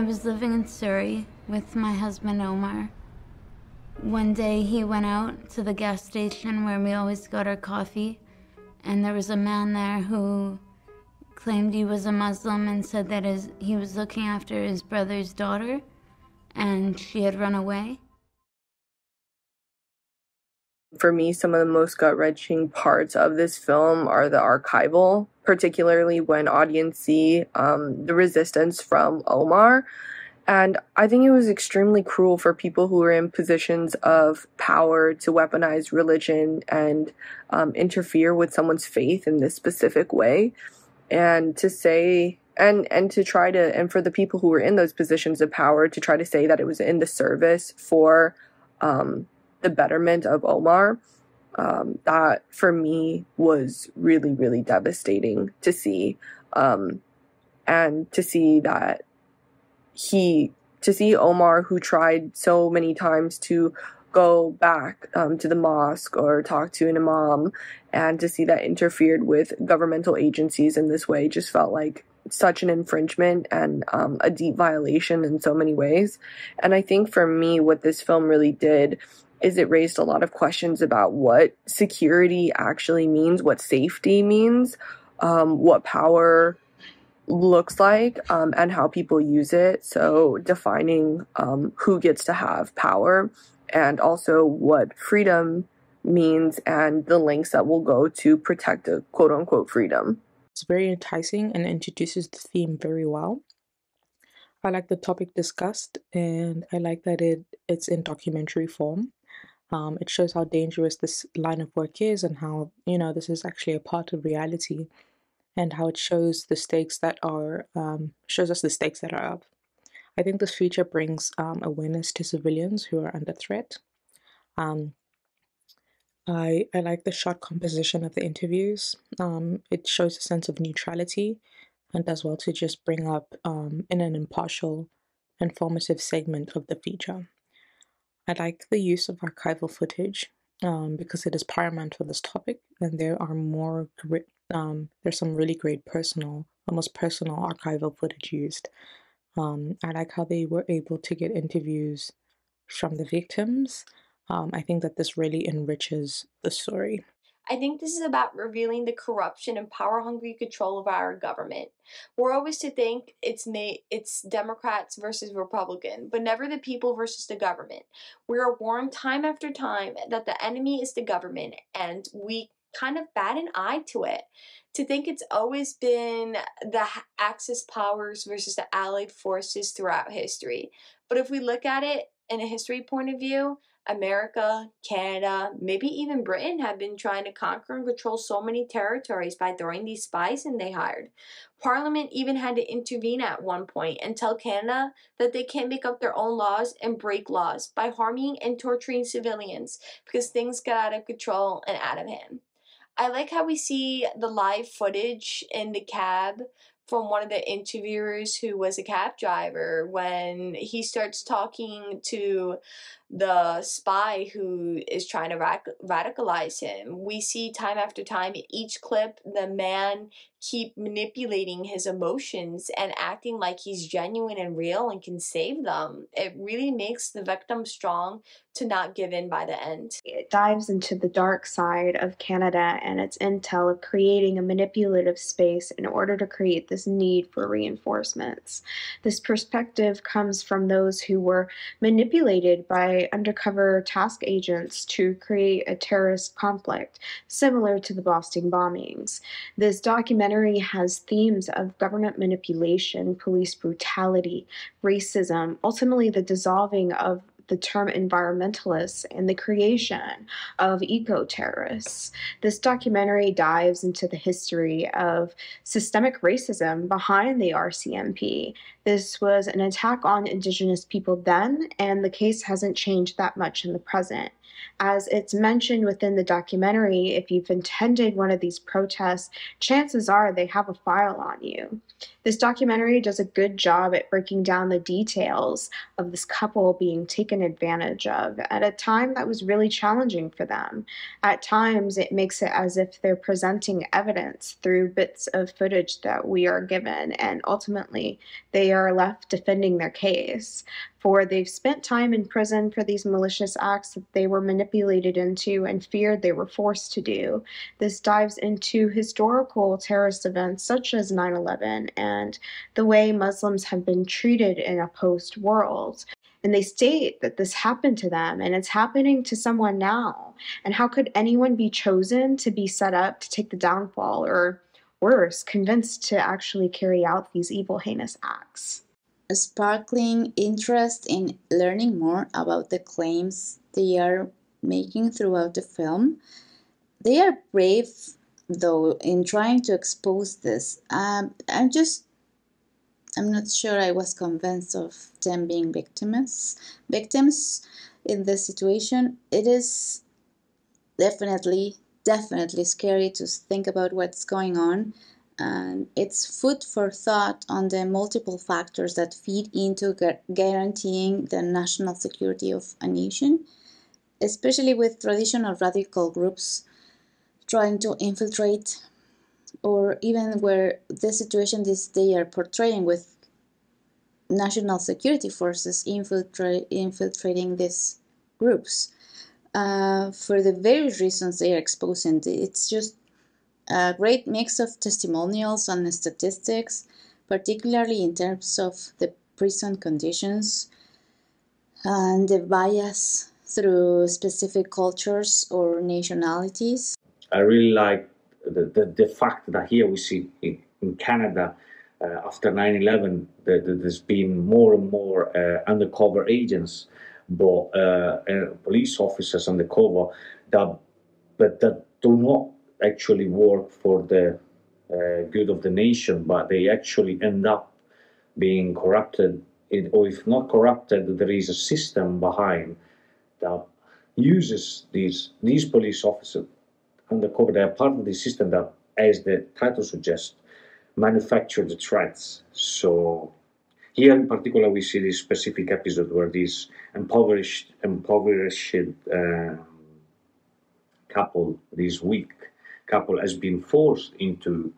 I was living in Surrey with my husband Omar. One day he went out to the gas station where we always got our coffee, and there was a man there who claimed he was a Muslim and said that he was looking after his brother's daughter and she had run away. For me, some of the most gut-wrenching parts of this film are the archival, particularly when audience see the resistance from Omar. And I think it was extremely cruel for people who were in positions of power to weaponize religion and interfere with someone's faith in this specific way. And to say, and to try to, and for the people who were in those positions of power to try to say that it was in the service for the betterment of Omar, that for me was really, really devastating to see. And to see that to see Omar, who tried so many times to go back to the mosque or talk to an imam, and to see that interfered with governmental agencies in this way just felt like such an infringement and a deep violation in so many ways. And I think for me, what this film really did is it raised a lot of questions about what security actually means, what safety means, what power looks like, and how people use it. So defining who gets to have power, and also what freedom means and the lengths that will go to protect a quote-unquote freedom. It's very enticing and introduces the theme very well. I like the topic discussed, and I like that it's in documentary form. It shows how dangerous this line of work is, and how, this is actually a part of reality, and how it shows the stakes that are, shows us the stakes that are up. I think this feature brings awareness to civilians who are under threat. I like the shot composition of the interviews. It shows a sense of neutrality and does well to just bring up in an impartial, informative segment of the feature. I like the use of archival footage because it is paramount for this topic, and there are there's some really great almost personal archival footage used. I like how they were able to get interviews from the victims. I think that this really enriches the story. I think this is about revealing the corruption and power-hungry control of our government. We're always to think it's Democrats versus Republican, but never the people versus the government. We are warned time after time that the enemy is the government, and we kind of bat an eye to it. To think it's always been the Axis powers versus the Allied forces throughout history. But if we look at it in a history point of view, America, Canada, maybe even Britain have been trying to conquer and control so many territories by throwing these spies in they hired. Parliament even had to intervene at one point and tell Canada that they can't make up their own laws and break laws by harming and torturing civilians because things got out of control and out of hand. I like how we see the live footage in the cab from one of the interviewers who was a cab driver when he starts talking to the spy who is trying to radicalize him. We see time after time in each clip the man keep manipulating his emotions and acting like he's genuine and real and can save them. It really makes the victim strong to not give in by the end. It dives into the dark side of Canada and its intel of creating a manipulative space in order to create this need for reinforcements. This perspective comes from those who were manipulated by undercover task agents to create a terrorist conflict similar to the Boston bombings. This documentary has themes of government manipulation, police brutality, racism, ultimately the dissolving of the term environmentalists and the creation of eco-terrorists. This documentary dives into the history of systemic racism behind the RCMP. This was an attack on Indigenous people then, and the case hasn't changed that much in the present. As it's mentioned within the documentary, if you've attended one of these protests, chances are they have a file on you. This documentary does a good job at breaking down the details of this couple being taken advantage of at a time that was really challenging for them. At times, it makes it as if they're presenting evidence through bits of footage that we are given, and ultimately, they are left defending their case. For they've spent time in prison for these malicious acts that they were manipulated into and feared they were forced to do. This dives into historical terrorist events such as 9/11 and the way Muslims have been treated in a post world. And they state that this happened to them and it's happening to someone now. And how could anyone be chosen to be set up to take the downfall, or worse, convinced to actually carry out these evil, heinous acts? Sparkling interest in learning more about the claims they are making throughout the film. They are brave, though, in trying to expose this. I'm not sure I was convinced of them being victims in this situation. It is definitely scary to think about what's going on. And it's food for thought on the multiple factors that feed into guaranteeing the national security of a nation, especially with traditional radical groups trying to infiltrate, or even where the situation they are portraying with national security forces infiltrating these groups for the various reasons they are exposing. It's just a great mix of testimonials and statistics, particularly in terms of the prison conditions and the bias through specific cultures or nationalities. I really like the fact that here we see in Canada, after 9/11, there's been more and more undercover agents, but police officers undercover that do not actually work for the good of the nation, but they actually end up being corrupted, or if not corrupted, there is a system behind that uses these police officers undercover. They are part of the system that, as the title suggests, manufacture the threats. So here in particular, we see this specific episode where this impoverished couple, this weak couple, has been forced into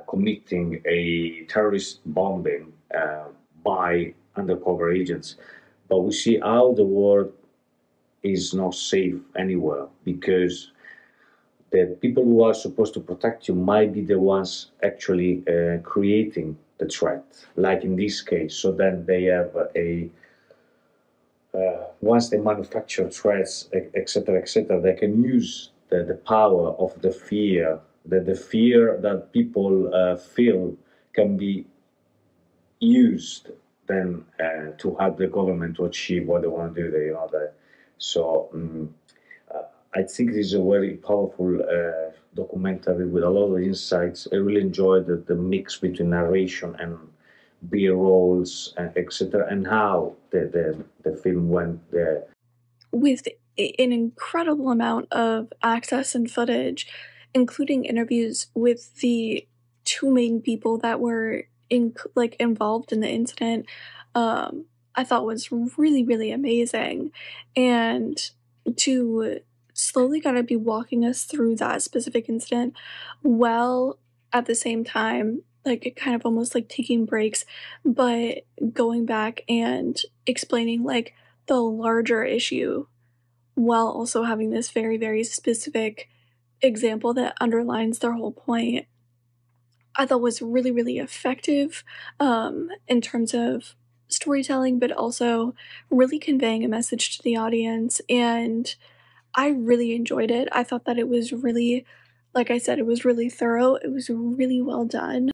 committing a terrorist bombing by undercover agents. But we see how the world is not safe anywhere, because the people who are supposed to protect you might be the ones actually creating the threat, like in this case. So then they have once they manufacture threats, etc., they can use the power of the fear, the fear that people feel can be used then to help the government to achieve what they want to do. I think this is a very powerful documentary with a lot of insights. I really enjoyed the mix between narration and B-rolls, etc., and how the film went there. With an incredible amount of access and footage, including interviews with the two main people that were involved in the incident, I thought was really, really amazing. And to slowly kind of be walking us through that specific incident, while at the same time, kind of almost taking breaks, but going back and explaining the larger issue, while also having this very, very specific example that underlines their whole point, I thought was really, really effective in terms of storytelling, but also really conveying a message to the audience. And I really enjoyed it. I thought that it was really, like I said, it was really thorough. It was really well done.